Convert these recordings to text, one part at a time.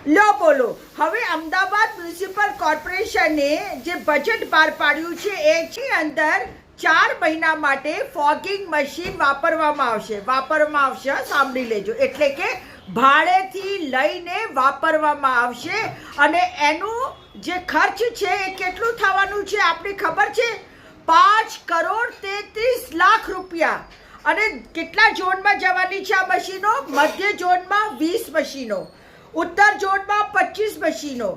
લો બોલો. હવે અમદાવાદ મ્યુનિસિપલ કોર્પોરેશને જે બજેટ બહાર પાડ્યું છે એની અંદર 4 મહિના માટે ફોગિંગ મશીન વાપરવામાં આવશે. સાંભળી લેજો. એટલે કે ભાડેથી લઈને વાપરવામાં આવશે અને એનું જે ખર્ચ છે એ કેટલું થવાનું છે આપને ખબર છે? 5,33,00,000 રૂપિયા. અને કેટલા ઝોનમાં જવાની છે આ મશીનો? મધ્ય ઝોનમાં 20 મશીનો, ઉત્તર ઝોનમાં 25 મશીનો,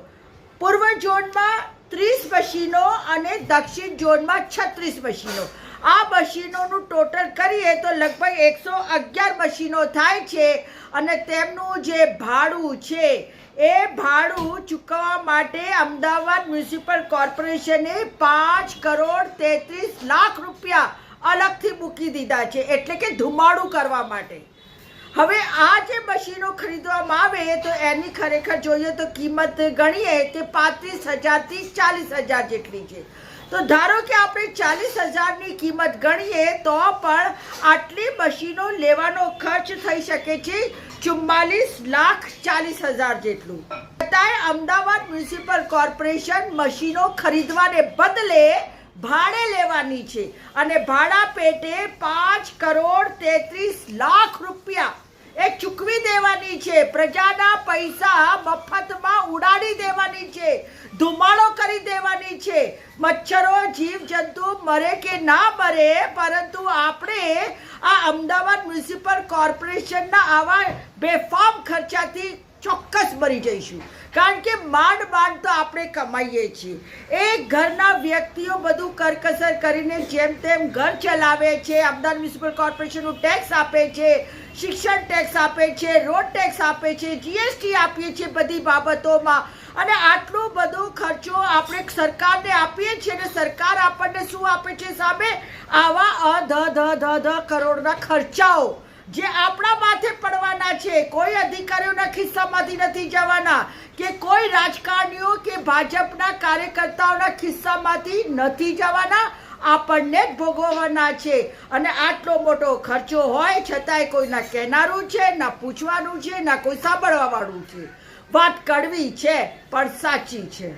પૂર્વ ઝોનમાં 30 મશીનો અને દક્ષિણ ઝોનમાં 36 મશીનો. આ મશીનોનું ટોટલ કરીએ તો લગભગ 111 મશીનો થાય છે અને તેમનું જે ભાડું છે એ ભાડું ચૂકવવા માટે અમદાવાદ મ્યુનિસિપલ કોર્પોરેશને 5,33,00,000 રૂપિયા અલગથી મૂકી દીધા છે, એટલે કે ધુમાડું કરવા માટે. હવે આ જે મશીનો ખરીદવામાં આવે તો એની ખરેખર જોઈએ તો કિંમત ગણીએ તે 35,000 થી 40,000 જેટલી છે. તો ધારો કે આપણે 40,000ની કિંમત ગણીએ તો પણ આટલી મશીનો લેવાનો ખર્ચ થઈ શકે છે 44,40,000 જેટલું. છતાંય અમદાવાદ મ્યુનિસિપલ કોર્પોરેશન મશીનો ખરીદવાને બદલે ભાડે લેવાની છે અને ભાડા પેટે 5,33,00,000 રૂપિયા એ ચૂકવી દેવાની છે. પ્રજાના પૈસા મફતમાં ઉડાડી દેવાની છે, ધુમાડો કરી દેવાની છે. મચ્છરો જીવજંતુ મરે કે ના મરે, પરંતુ આપણે આ અમદાવાદ મ્યુનિસિપલ કોર્પોરેશનના આવા બેફામ ખર્ચાથી ચોક્કસ મરી જઈશું. કારણ કે માંડ તો આપણે કમાઈએ છીએ. એક ઘરના વ્યક્તિઓ બધું કરકસર કરીને જેમ તેમ ઘર ચલાવે છે. અમદાવાદ મ્યુનિસિપલ કોર્પોરેશનનું ટેક્સ આપે છે, શિક્ષણ ટેક્સ આપે છે, રોડ ટેક્સ આપે છે, જીએસટી આપીએ છીએ બધી બાબતોમાં. અને આટલો બધો ખર્ચો આપણે સરકારને આપીએ છીએ અને સરકાર આપણને શું આપે છે સામે? આવા કરોડના ખર્ચાઓ જે આપણા માથે પડવાના છે. કોઈ અધિકારીઓના ખિસ્સામાંથી નથી જવાના કે કોઈ રાજકારણીઓ કે ભાજપના કાર્યકર્તાઓના ખિસ્સામાંથી નથી જવાના, આપણને જ ભોગવવાના છે. અને આટલો મોટો ખર્ચો હોય છતાંય કોઈના કહેનારું છે, ના પૂછવાનું છે, ના કોઈ સાંભળવા વાળું છે. વાત કડવી છે પણ સાચી છે.